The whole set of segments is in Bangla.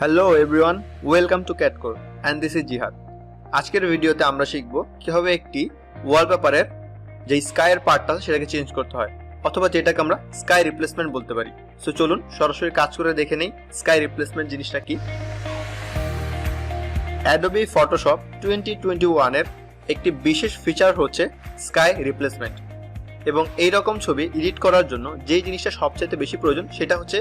Hello everyone, welcome to CADD and this is জিহাদ। আজকের ভিডিওতে আমরা শিখব কিভাবে একটি ওয়ালপেপারের যে স্কাইয়ের পার্টটা সেটাকে চেঞ্জ করতে হয়, অথবা যেটাকে আমরা স্কাই রিপ্লেসমেন্ট বলতে পারি। সো চলুন সরাসরি কাজ করে দেখে নেই স্কাই রিপ্লেসমেন্ট জিনিসটা কি। Adobe Photoshop 2021 এর একটি বিশেষ ফিচার হচ্ছে স্কাই রিপ্লেসমেন্ট, এবং এই রকম ছবি এডিট করার জন্য যে জিনিসটা সবচেয়ে বেশি প্রয়োজন সেটা হচ্ছে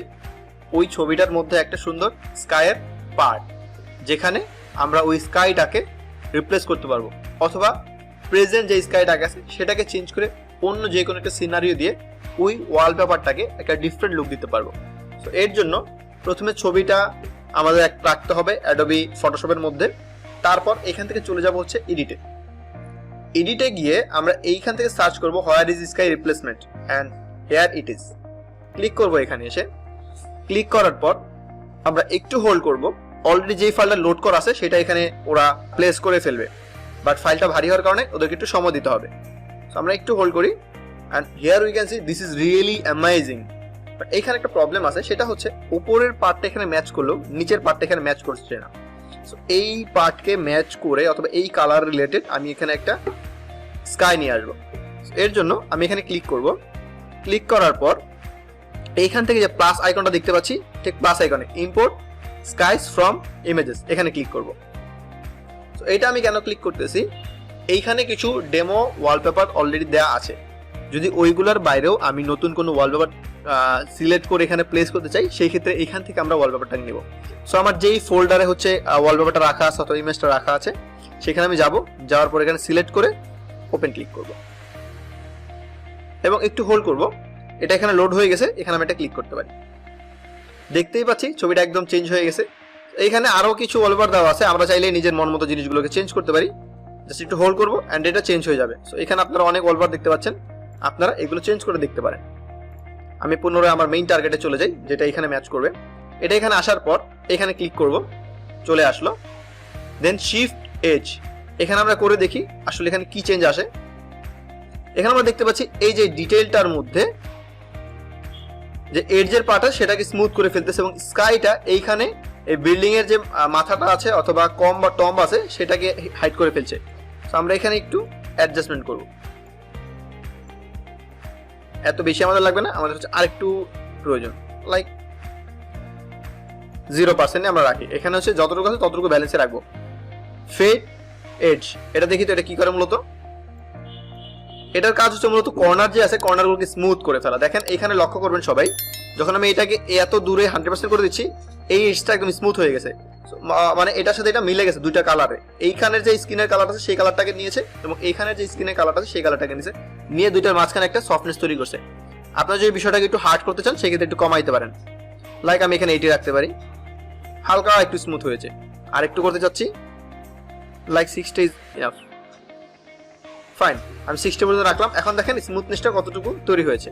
ওই ছবিটার মধ্যে একটা সুন্দর স্কাইয়ের পার্ট, যেখানে আমরা ওই স্কাইটাকে রিপ্লেস করতে পারবো, অথবা প্রেজেন্ট যে স্কাইটাকে আছে সেটাকে চেঞ্জ করে অন্য যে কোনো একটা সিনারিও দিয়ে ওই ওয়ালপেপারটাকে একটা ডিফারেন্ট লুক দিতে পারবো। তো এর জন্য প্রথমে ছবিটা আমাদের রাখতে হবে অ্যাডোবি ফটোশপের মধ্যে। তারপর এখান থেকে চলে যাব হচ্ছে এডিটে গিয়ে আমরা এইখান থেকে সার্চ করব where is sky replacement and here it is. Click করব, এখানে এসে ক্লিক করার পর আমরা একটু হোল্ড করব। অলরেডি যেই ফাইলটা লোড করা আছে সেটা এখানে ওরা প্লেস করে ফেলবে, বাট ফাইলটা ভারী হওয়ার কারণে ওদেরকে একটু সময় দিতে হবে। সো আমরা একটু হোল্ড করি and here we can see this is really amazing. But এখানে একটা প্রবলেম আছে, সেটা হচ্ছে উপরের পার্টটা এখানে ম্যাচ করলেও নিচের পার্টটা এখানে ম্যাচ করছে না। সো এই পার্টকে ম্যাচ করে অথবা এই কালার রিলেটেড আমি এখানে একটা স্কাই নিয়ে আসবো। এর জন্য আমি এখানে ক্লিক করব। ক্লিক করার পর এইখান থেকে যে প্লাস আইকনটা দেখতে পাচ্ছি, ঠিক প্লাস আইকনে ইম্পোর্ট স্কাইস ফ্রম ইমেজেস এখানে ক্লিক করব। তো এটা আমি কেন ক্লিক করতেছি, এইখানে কিছু ডেমো ওয়ালপেপার অলরেডি দেওয়া আছে। যদি ওইগুলোর বাইরেও আমি নতুন কোনো ওয়ালপেপার সিলেক্ট করে এখানে প্লেস করতে চাই, সেই ক্ষেত্রে এখান থেকে আমরা ওয়ালপেপারটা নিব। সো আমার যেই ফোল্ডারে হচ্ছে ওয়ালপেপারটা রাখা আছে অথবা ইমেজটা রাখা আছে সেখানে আমি যাওয়ার পর এখানে সিলেক্ট করে ওপেন ক্লিক করব এবং একটু হোল্ড করব। এটা এখানে লোড হয়ে গেছে, এখানে আমি এটা ক্লিক করতে পারি। দেখতেই পাচ্ছি ছবিটা একদম চেঞ্জ হয়ে গেছে। এইখানে আরো কিছু ওয়ালপেপার দেওয়া আছে, আমরা চাইলে নিজের মন মতো জিনিসগুলোকে চেঞ্জ করতে পারি। জাস্ট একটু হোল্ড করবো অ্যান্ড এটা চেঞ্জ হয়ে যাবে। সো এখানে আপনারা অনেক ওয়ালপেপার দেখতে পাচ্ছেন, আপনারা এগুলো চেঞ্জ করে দেখতে পারেন। আমি পুনরায় আমার মেইন টার্গেটে চলে যাই, যেটা এখানে ম্যাচ করবে। এটা এখানে আসার পর এখানে ক্লিক করব, চলে আসলো। দেন শিফট এজ এখানে আমরা করে দেখি আসলে এখানে কি চেঞ্জ আসে। এখানে আমরা দেখতে পাচ্ছি এই যে ডিটেইলটার মধ্যে যে এডজের পার্টটা সেটাকে স্মুথ করে ফেলতেছে, এবং স্কাইটা এইখানে এই বিল্ডিং এর যে মাথাটা আছে অথবা কম বা টম্ব আছে সেটাকে হাইড করে ফেলছে। তো আমরা এখানে একটু অ্যাডজাস্টমেন্ট করব। এত বেশি আমাদের লাগবে না, আমাদের হচ্ছে আরেকটু প্রয়োজন, লাইক 0% আমরা রাখি। এখানে হচ্ছে যতটুকু আছে ততটুকু ব্যালেন্সে রাখবো। ফেড এজ এটা দেখি তো এটা কি করে মূলত। এটার কাজ হচ্ছে মূলত কর্নার যে আছে কর্নারগুলোকে স্মুথ করে ফেলা। দেখেন এখানে লক্ষ্য করবেন সবাই, যখন আমি এটাকে এত দূরে 100% করে দিচ্ছি এই এজটা একদম স্মুথ হয়ে গেছে। মানে এটার সাথে এটা মিলে গেছে দুইটা কালারে। এইখানের যে স্কিনের কালার আছে সেই কালারটাকে নিয়েছে এবং এইখানের যে স্কিনের কালার আছে সেই কালারটাকে নিয়েছে, নিয়ে দুইটার মাঝখানে একটা সফটনেস তৈরি করছে। আপনারা যদি বিষয়টাকে একটু হার্ড করতে চান সেক্ষেত্রে একটু কমাইতে পারেন, লাইক আমি এখানে 80 রাখতে পারি। হালকা একটু স্মুথ হয়েছে। আর একটু করতে চাচ্ছি, লাইক 60 ইজ ইনাফ। ফাইন, আমি 60 পর্যন্ত রাখলাম। এখন দেখেন স্মুথনেসটা কতটুকু তৈরি হয়েছে।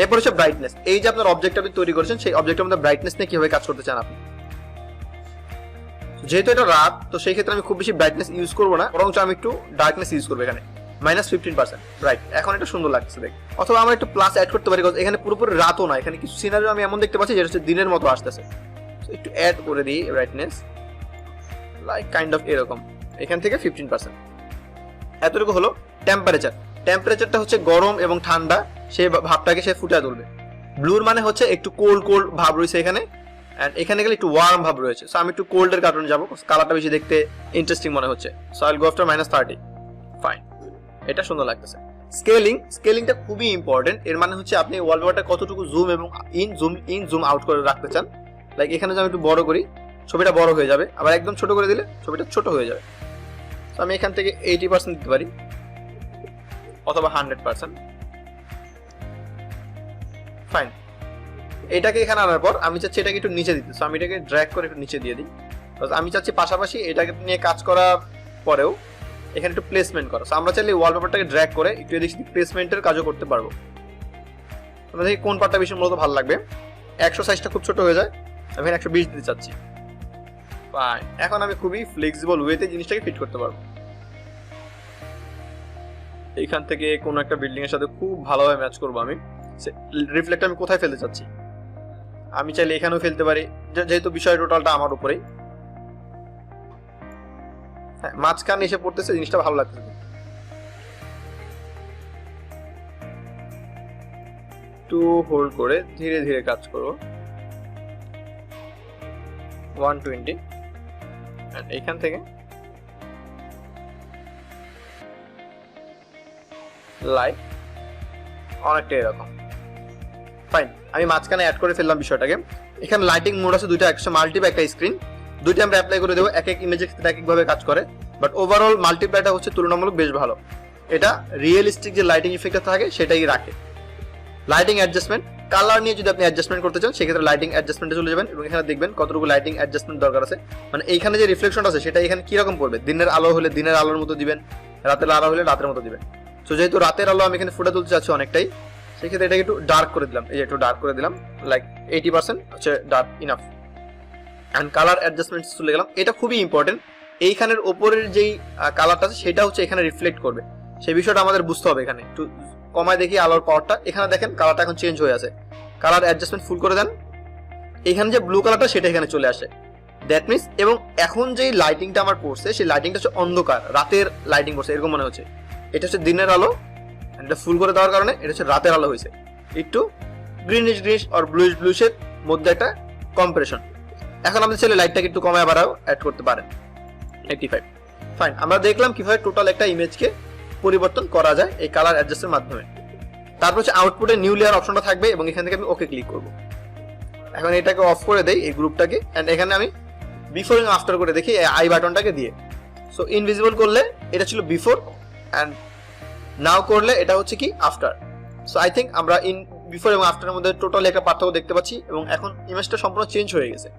এরপর হচ্ছে ব্রাইটনেস। এই যে আপনার অবজেক্ট আপনি তৈরি করেছেন সেই অবজেক্টের মধ্যে ব্রাইটনেস নিয়ে কিভাবে কাজ করতে চান আপনি। যেহেতু এটা রাত, তো সেই ক্ষেত্রে আমি খুব বেশি ব্রাইটনেস ইউজ করবো না, বরং আমি একটু ডার্কনেস ইউজ করবো। এখানে -15% রাইট। এখন এটা সুন্দর লাগছে দেখ। অথবা আমরা একটু প্লাস অ্যাড করতে পারি, এখানে পুরোপুরি রাতও না, এখানে কিছু সিনারিও আমি এমন দেখতে পাচ্ছি যেটা হচ্ছে দিনের মতো আসতেছে। একটু অ্যাড করে দিই ব্রাইটনেস, লাইক কাইন্ড অফ এরকম। এখান থেকে 15%। এতটুকু হলো। টেম্পারেচারটা হচ্ছে গরম এবং ঠান্ডা, সেই ভাবটাকে সে ফুটিয়ে তুলবে। ব্লুর মানে হচ্ছে একটু কোল্ড ভাব রয়েছে এখানে, এন্ড এখানে গেলে একটু ওয়ার্ম ভাব রয়েছে। সো আমি একটু কোল্ডের কারণে যাবো, কালারটা বেশি দেখতে ইন্টারেস্টিং মনে হচ্ছে। সো আইল গো আফটার -30। ফাইন, এটা সুন্দর লাগতেছে। স্কেলিংটা খুবই ইম্পর্টেন্ট। এর মানে হচ্ছে আপনি ওয়ালপেপারটা কতটুকু জুম এবং জুম আউট করে রাখতে চান। লাইক এখানে যদি আমি একটু বড় করি ছবিটা বড় হয়ে যাবে, আবার একদম ছোট করে দিলে ছবিটা ছোট হয়ে যাবে। তো আমি এখান থেকে 80% দিতে পারি অথবা 100%। ফাইন, এটাকে এখানে আনার পর আমি চাচ্ছি এটাকে একটু নিচে দিতে। সো আমি এটাকে ড্র্যাগ করে একটু নিচে দিয়ে দিই। আমি চাচ্ছি পাশাপাশি এটাকে নিয়ে কাজ করার পরেও এখানে একটু প্লেসমেন্ট করা। সো আমরা চাইলে ওয়ালপেপারটাকে ড্র্যাগ করে একটু এদিক সেদিক প্লেসমেন্টের কাজও করতে পারবো। আমরা দেখি কোন পার্টটা বেশি মূলত ভালো লাগবে। 100 সাইজটা খুব ছোট হয়ে যায়, আমি 120 দিতে চাচ্ছি। ফাইন, এখন আমি খুবই ফ্লেক্সিবল ওয়েতে জিনিসটাকে ফিট করতে পারবো। এইখান থেকে কোনো একটা বিল্ডিং এর সাথে খুব ভালোভাবে ম্যাচ করবো আমি। রিফ্লেক্ট আমি কোথায় ফেলতে চাচ্ছি আমি চাইলে এখানেও ফেলতে পারি, যেহেতু বিষয় টোটালটা আমার উপরেই। হ্যাঁ, মাঝখানে এসে পড়তেছে, জিনিসটা ভালো লাগতেছে। একটু হোল্ড করে ধীরে ধীরে কাজ করবো। 120 এইখান থেকে লাইট অনেকটা এরকম। ফাইন, আমি মাঝখানে অ্যাড করে ফেললাম বিষয়টাকে। এখানে লাইটিং মোড আছে দুইটা, একটা মাল্টিপ্লাই, একটা স্ক্রিন। দুইটা আমরা অ্যাপ্লাই করে দেবো, এক এক ইমেজের ক্ষেত্রে এক একভাবে কাজ করে। বাট ওভারঅল মাল্টিপ্লাইটা হচ্ছে তুলনামূলক বেশ ভালো। এটা রিয়েলিস্টিক যে লাইটিং ইফেক্টটা থাকে সেটাই রাখে। লাইটিং অ্যাডজাস্টমেন্ট, কালার নিয়ে যদি আপনি অ্যাডজাস্টমেন্ট করতে চান সেক্ষেত্রে লাইটিং অ্যাডজাস্টমেন্টে চলে যাবেন এবং এখানে দেখবেন কতটুকু লাইটিং অ্যাডজাস্টমেন্ট দরকার আছে। মানে এইখানে যে রিফ্লেকশনটা আছে সেটা এখানে কিরকম পড়বে, দিনের আলো হলে দিনের আলোর মতো দিবেন, রাতের আলো হলে রাতের মতো দিবেন। তো যেহেতু রাতের আলো আমি এখানে ফুটে তুলতে চাচ্ছি অনেকটাই, সেক্ষেত্রে এটাকে একটু ডার্ক করে দিলাম। এই যে একটু ডার্ক করে দিলাম, লাইক 80% হচ্ছে dark enough. And colour adjustment চলে গেলাম। এটা খুবই ইম্পর্টেন্ট, এইখানের ওপরের যেই কালারটা আছে সেটা হচ্ছে এখানে রিফ্লেক্ট করবে, সেই বিষয়টা আমাদের বুঝতে হবে। এখানে একটু কমায় দেখি আলোর পাওয়ারটা, এখানে দেখেন কালারটা এখন চেঞ্জ হয়ে আছে। কালার অ্যাডজাস্টমেন্ট ফুল করে দেন, এখানে যে ব্লু কালারটা সেটা এখানে চলে আসে, দ্যাট মিনস। এবং এখন যেই লাইটিংটা আমার পড়ছে সেই লাইটিংটা হচ্ছে অন্ধকার, রাতের লাইটিং পড়ছে এরকম মনে হচ্ছে। এটা হচ্ছে দিনের আলো, এটা ফুল করে দেওয়ার কারণে এটা হচ্ছে রাতের আলো হয়েছে। একটু গ্রিনিশ গ্রিনিশ আর ব্লুইশ ব্লুইশের মধ্যে একটা কম্পারেশন। এখন আপনি ছেলে লাইটটাকে একটু কমায় বাড়াও অ্যাড করতে পারেন 85। ফাইন, আমরা দেখলাম কিভাবে টোটাল একটা ইমেজকে পরিবর্তন করা যায় এই কালার অ্যাডজাস্টের মাধ্যমে। তারপর হচ্ছে আউটপুটে নিউ লেয়ার অপশনটা থাকবে এবং এখান থেকে আমি ওকে ক্লিক করব। এখন এটাকে অফ করে দেই এই গ্রুপটাকে, এন্ড এখানে আমি বিফোর এবং আফটার করে দেখি আই বাটনটাকে দিয়ে। সো ইনভিজিবল করলে এটা ছিল বিফোর, অ্যান্ড নাও করলে এটা হচ্ছে কি আফটার। সো আই থিঙ্ক আমরা বিফোর এবং আফটারের মধ্যে টোটালি একটা পার্থক্য দেখতে পাচ্ছি এবং এখন ইমেজটা সম্পূর্ণ চেঞ্জ হয়ে গেছে।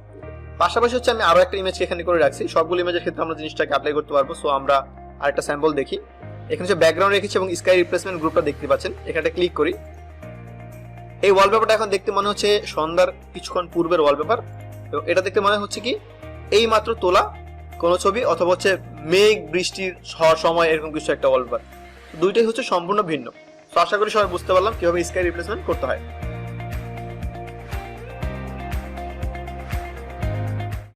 পাশাপাশি হচ্ছে আমি আরো একটা ইমেজকে এখানে করে রাখছি, সবগুলো ইমেজের ক্ষেত্রে আমরা জিনিসটাকে অ্যাপ্লাই করতে পারবো। সো আমরা আরেকটা স্যাম্পল দেখি। এখানে হচ্ছে ব্যাকগ্রাউন্ড রেখেছি এবং স্কাই রিপ্লেসমেন্ট গ্রুপটা দেখতে পাচ্ছেন, এখানে ক্লিক করি। এই ওয়ালপেপারটা এখন দেখতে মনে হচ্ছে সন্ধ্যার কিছুক্ষণ পূর্বের ওয়ালপেপার, এবং এটা দেখতে মনে হচ্ছে কি এই মাত্র তোলা কোনো ছবি, অথবা হচ্ছে মেঘ বৃষ্টির হওয়ার সময় এরকম কিছু একটা ওয়ালপেপার। দুইটাই হচ্ছে সম্পূর্ণ ভিন্ন। তো আশা করি সবাই বুঝতে পারলাম কিভাবে স্কাই রিপ্লেসমেন্ট করতে হয়।